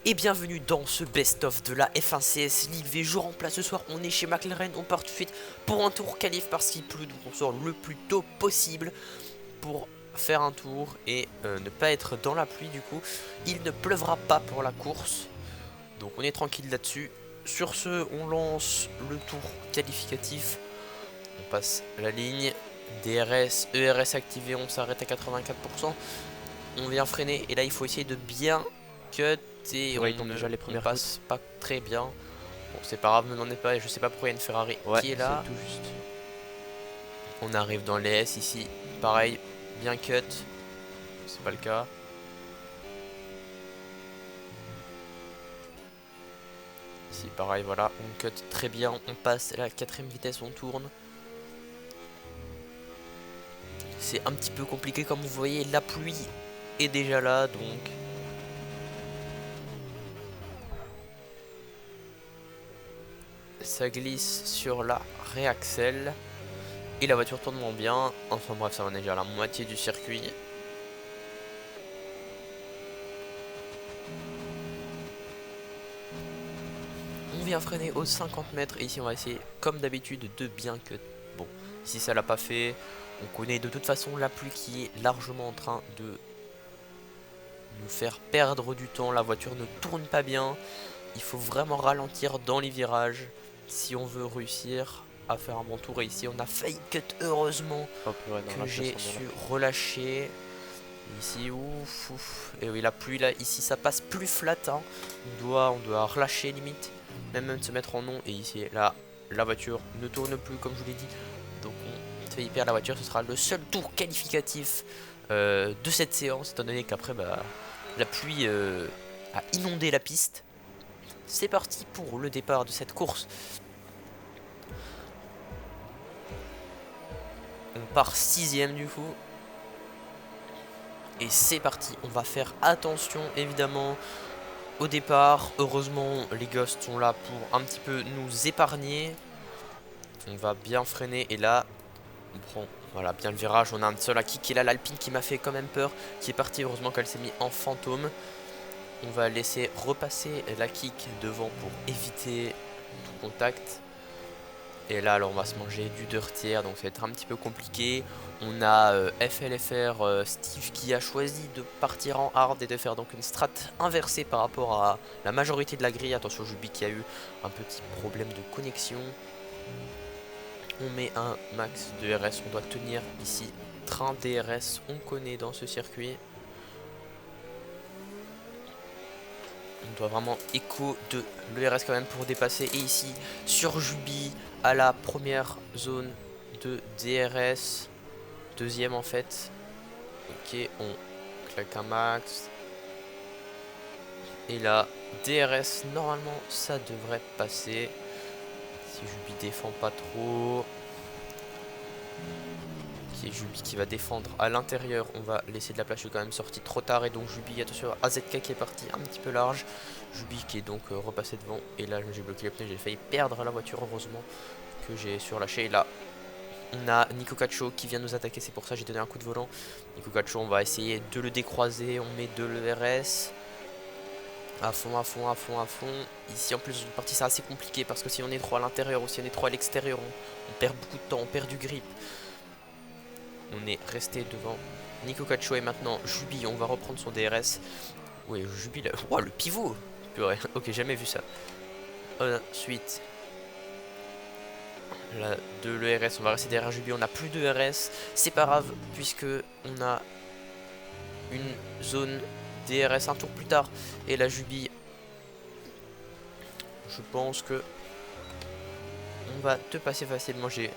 Et bienvenue dans ce best-of de la F1 CS Ligue V. Je remplace ce soir, on est chez McLaren, on part tout de suite pour un tour qualif parce qu'il pleut, donc on sort le plus tôt possible pour faire un tour et ne pas être dans la pluie du coup. Il ne pleuvra pas pour la course, donc on est tranquille là-dessus. Sur ce, on lance le tour qualificatif, on passe la ligne, DRS, ERS activé, on s'arrête à 84%, on vient freiner et là il faut essayer de bien cut. Et Ouais, ils tombent déjà les on premières passe pas très bien. Bon, c'est pas grave, ne n'en est pas. Et je sais pas pourquoi il y a une Ferrari ouais, qui est là. c'est tout juste. On arrive dans les S ici. Pareil, bien cut. C'est pas le cas. Ici, pareil, voilà. On cut très bien. On passe à la 4ème vitesse, on tourne. C'est un petit peu compliqué, comme vous voyez. La pluie est déjà là, donc. Ça glisse sur la réaxel. Et la voiture tourne moins bien. Enfin bref, ça va déjà à la moitié du circuit. On vient freiner aux 50 mètres. Et ici, on va essayer, comme d'habitude, de bien cut. Bon, si ça l'a pas fait, on connaît de toute façon la pluie qui est largement en train de nous faire perdre du temps. La voiture ne tourne pas bien. Il faut vraiment ralentir dans les virages si on veut réussir à faire un bon tour. Et ici, on a failli cut, heureusement Oh purée, non, que là je le j'ai sens bien. su relâcher. Ici, ouf, ouf. Et oui, la pluie là, ici, ça passe plus flat. Hein. On doit relâcher limite, même se mettre en non. Et ici, là, la voiture ne tourne plus, comme je vous l'ai dit. Donc, on fait perdre la voiture. Ce sera le seul tour qualificatif de cette séance, étant donné qu'après, bah, la pluie a inondé la piste. C'est parti pour le départ de cette course. On part 6ème du coup. Et c'est parti, on va faire attention évidemment au départ. Heureusement les ghosts sont là pour un petit peu nous épargner. On va bien freiner et là on prend voilà, bien le virage. On a un seul acquis qui est là, l'Alpine qui m'a fait quand même peur, qui est parti. Heureusement qu'elle s'est mise en fantôme. On va laisser repasser la kick devant pour éviter tout contact. Et là alors on va se manger du dirtier, donc ça va être un petit peu compliqué. On a FLFR Steve qui a choisi de partir en hard et de faire donc une strat inversée par rapport à la majorité de la grille. Attention Jubi qui a eu un petit problème de connexion. On met un max de RS, on doit tenir ici. Train DRS, on connaît dans ce circuit. On doit vraiment écho de l'ERS quand même pour dépasser. Et ici sur Jubi à la première zone de DRS. Deuxième en fait. Ok, on claque un max. Et là, DRS, normalement ça devrait passer. Si Jubi défend pas trop. Ok, Jubi qui va défendre à l'intérieur. On va laisser de la place, je suis quand même sorti trop tard. Et donc Jubi, attention, AZK qui est parti un petit peu large. Jubi qui est donc repassé devant. Et là j'ai bloqué les pneus, j'ai failli perdre la voiture. Heureusement que j'ai surlâché. Et là, on a Nico Cacho qui vient nous attaquer, c'est pour ça que j'ai donné un coup de volant. Nico Cacho, on va essayer de le décroiser, on met de l'ERS. À fond, à fond, à fond, à fond. Ici en plus une partie c'est assez compliqué parce que si on est trop à l'intérieur ou si on est trop à l'extérieur, on perd beaucoup de temps, on perd du grip. On est resté devant Nico Cacho et maintenant Jubi, on va reprendre son DRS. Oui, Jubi, là. Wow, le pivot. Purée. Ok, jamais vu ça. Ensuite, là, de l'ERS, on va rester derrière Jubi, on n'a plus de RS, c'est pas grave puisque on a une zone DRS un tour plus tard et la Jubi, je pense que on va te passer facilement. J'ai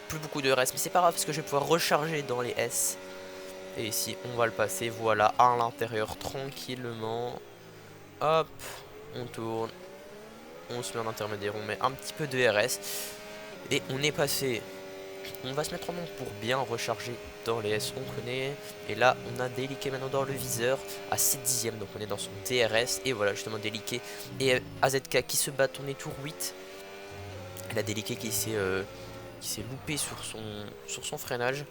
plus beaucoup de RS mais c'est pas grave parce que je vais pouvoir recharger dans les S et ici on va le passer, voilà, à l'intérieur tranquillement. Hop, on tourne, on se met en intermédiaire, on met un petit peu de RS et on est passé. On va se mettre en nom pour bien recharger dans les S, on connaît. Et là, on a Deliké maintenant dans le viseur à 7 dixièmes. Donc on est dans son DRS. Et voilà, justement, Deliké et AZK qui se battent. On est tour 8. Et la Deliké qui s'est loupé sur son freinage.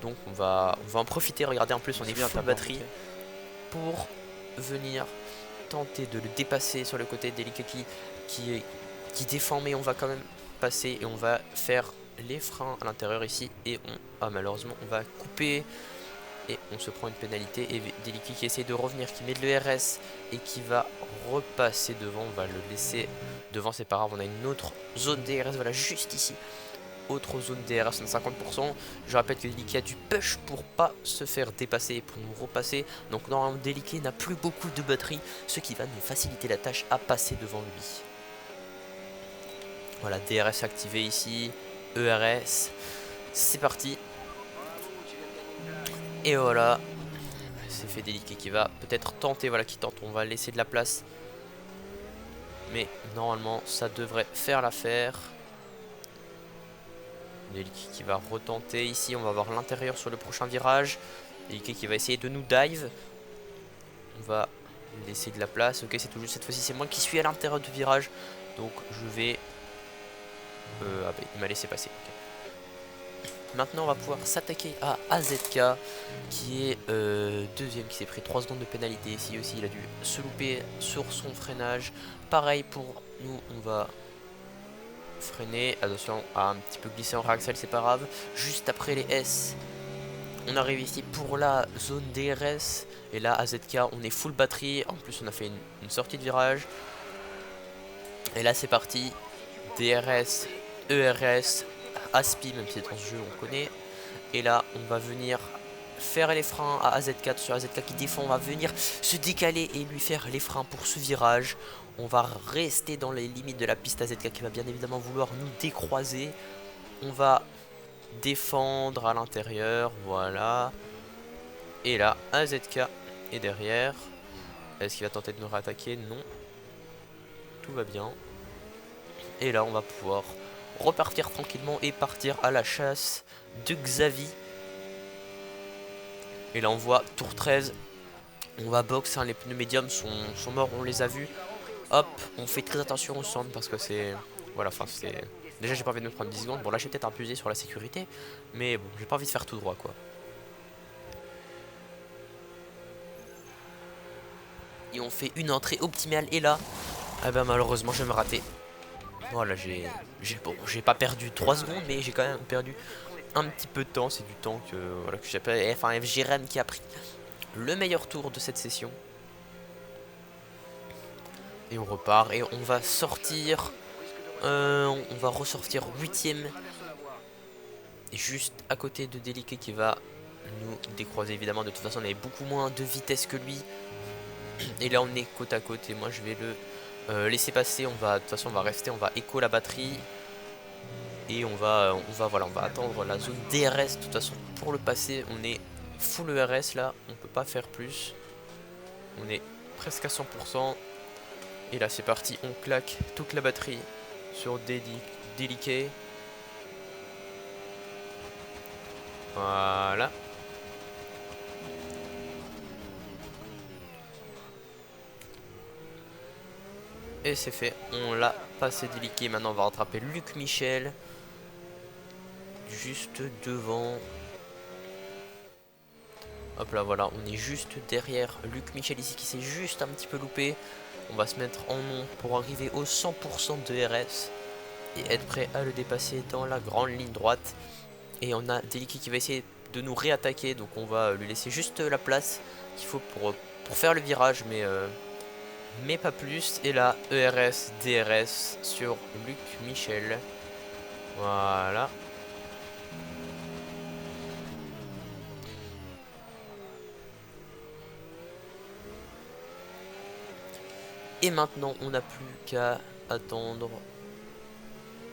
Donc on va en profiter. Regardez, en plus, on est full batterie pour venir tenter de le dépasser sur le côté d'Elikaki qui défend, mais on va quand même passer et on va faire les freins à l'intérieur ici. Et malheureusement, on va couper et on se prend une pénalité. Et Deliki qui essaie de revenir, qui met de l'ERS et qui va repasser devant. On va le laisser devant, c'est pas grave. On a une autre zone DRS, voilà, juste ici. Autre zone DRS de 50%. Je rappelle que Deliki a du push pour pas se faire dépasser et pour nous repasser. Donc normalement Deliki n'a plus beaucoup de batterie, ce qui va nous faciliter la tâche à passer devant lui. Voilà, DRS activé ici, ERS, c'est parti. Et voilà, c'est fait Deliki qui va peut-être tenter, voilà, qui tente, on va laisser de la place. Mais normalement ça devrait faire l'affaire. Deliki qui va retenter ici, on va voir l'intérieur sur le prochain virage. Deliki qui va essayer de nous dive. On va laisser de la place, ok c'est tout juste, cette fois-ci c'est moi qui suis à l'intérieur du virage. Donc je vais... ah bah il m'a laissé passer, okay. Maintenant on va pouvoir s'attaquer à AZK qui est deuxième, qui s'est pris 3 secondes de pénalité ici aussi, il a dû se louper sur son freinage. Pareil pour nous, on va freiner, attention à un petit peu glisser en réaxel, c'est pas grave. Juste après les S, on arrive ici pour la zone DRS et là AZK on est full batterie, en plus on a fait une sortie de virage. Et là c'est parti, DRS, ERS, Aspi, même si dans ce jeu on connaît. Et là on va venir faire les freins à AZK, sur AZK qui défend, on va venir se décaler et lui faire les freins pour ce virage. On va rester dans les limites de la piste, AZK qui va bien évidemment vouloir nous décroiser. On va défendre à l'intérieur, voilà. Et là AZK est derrière. Est-ce qu'il va tenter de nous réattaquer? Non. Tout va bien. Et là on va pouvoir repartir tranquillement et partir à la chasse de Xavi. Et là on voit tour 13. On va box, hein, les pneus médiums sont morts, on les a vus. Hop, on fait très attention au centre parce que c'est... Voilà, enfin c'est... Déjà j'ai pas envie de me prendre 10 secondes. Bon là j'ai peut-être abusé sur la sécurité. Mais bon, j'ai pas envie de faire tout droit quoi. Et on fait une entrée optimale et là... Ah ben malheureusement je vais me rater. Voilà, j'ai pas perdu 3 secondes, mais j'ai quand même perdu un petit peu de temps. C'est du temps que voilà que j'appelle, enfin FGRM qui a pris le meilleur tour de cette session. Et on repart et on va sortir. On va ressortir 8ème. Et juste à côté de Deliki qui va nous décroiser évidemment. De toute façon on avait beaucoup moins de vitesse que lui. Et là on est côte à côte et moi je vais le laisser passer. On va, de toute façon on va rester, on va écho la batterie. Et on va attendre la zone DRS. De toute façon pour le passer on est full ERS là, on peut pas faire plus. On est presque à 100%. Et là c'est parti, on claque toute la batterie sur Deliki. Voilà. Et c'est fait, on l'a passé Deliki. Maintenant on va rattraper Luc Michel. Juste devant. Hop là voilà, on est juste derrière Luc Michel ici qui s'est juste un petit peu loupé. On va se mettre en non pour arriver au 100% de RS et être prêt à le dépasser dans la grande ligne droite. Et on a Deliki qui va essayer de nous réattaquer, donc on va lui laisser juste la place qu'il faut pour faire le virage, mais pas plus. Et là ERS, DRS sur Luc Michel. Voilà. Et maintenant on n'a plus qu'à attendre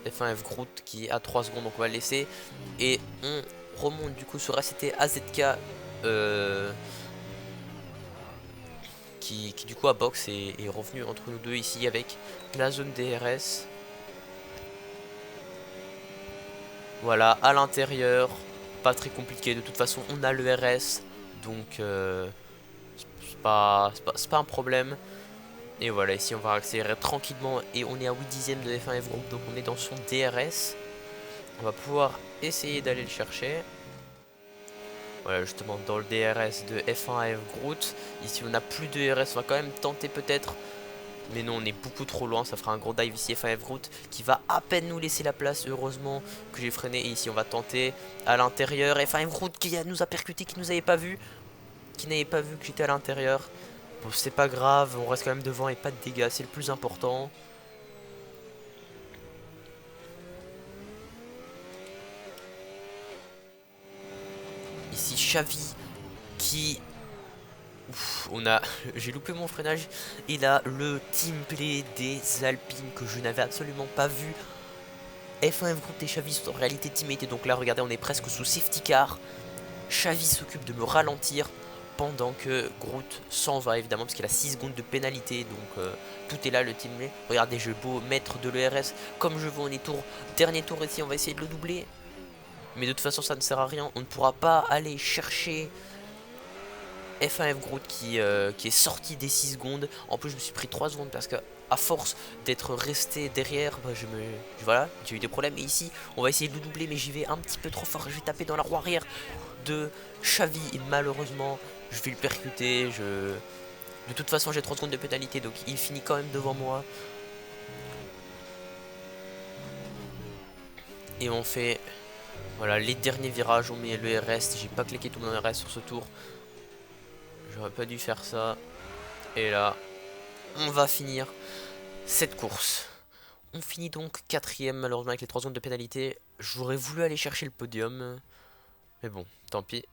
F1F Groot qui est à 3 secondes, donc on va le laisser. Et on remonte du coup sur ACT AZK qui du coup a box et est revenu entre nous deux ici avec la zone DRS. Voilà, à l'intérieur, pas très compliqué, de toute façon on a le RS, donc c'est pas un problème. Et voilà, ici on va accélérer tranquillement et on est à 8 dixièmes de F1F Group, donc on est dans son DRS. On va pouvoir essayer d'aller le chercher. Voilà, justement dans le DRS de F1 à F Groot. Ici on n'a plus de DRS, on va quand même tenter peut-être. Mais non, on est beaucoup trop loin, ça fera un gros dive ici F1 F Groot qui va à peine nous laisser la place. Heureusement que j'ai freiné. Et ici on va tenter à l'intérieur. F1 F Groot qui nous a percuté, qui nous avait pas vu. Qui n'avait pas vu que j'étais à l'intérieur. Bon, c'est pas grave, on reste quand même devant et pas de dégâts, c'est le plus important. Ici Xavi qui... Ouf, on a... J'ai loupé mon freinage. Et là, le team play des Alpines que je n'avais absolument pas vu. F1 F Groot et Xavi sont en réalité teammates. Et donc là, regardez, on est presque sous safety car. Xavi s'occupe de me ralentir pendant que Groot s'en va évidemment parce qu'il a 6 secondes de pénalité. Donc tout est là, le team play. Regardez, je vais beau mettre de l'ERS comme je veux. On est dernier tour ici, on va essayer de le doubler. Mais de toute façon, ça ne sert à rien. On ne pourra pas aller chercher F1 F Groot qui est sorti des 6 secondes. En plus, je me suis pris 3 secondes parce que à force d'être resté derrière, bah, voilà, j'ai eu des problèmes. Et ici, on va essayer de le doubler, mais j'y vais un petit peu trop fort. Je vais taper dans la roue arrière de Xavi et malheureusement, je vais le percuter. De toute façon, j'ai 30 secondes de pénalité, donc il finit quand même devant moi. Et on fait, voilà, les derniers virages. On met le RS. J'ai pas cliqué tout mon RS sur ce tour. J'aurais pas dû faire ça. Et là, on va finir cette course. On finit donc quatrième malheureusement avec les 3 secondes de pénalité. J'aurais voulu aller chercher le podium. Mais bon, tant pis.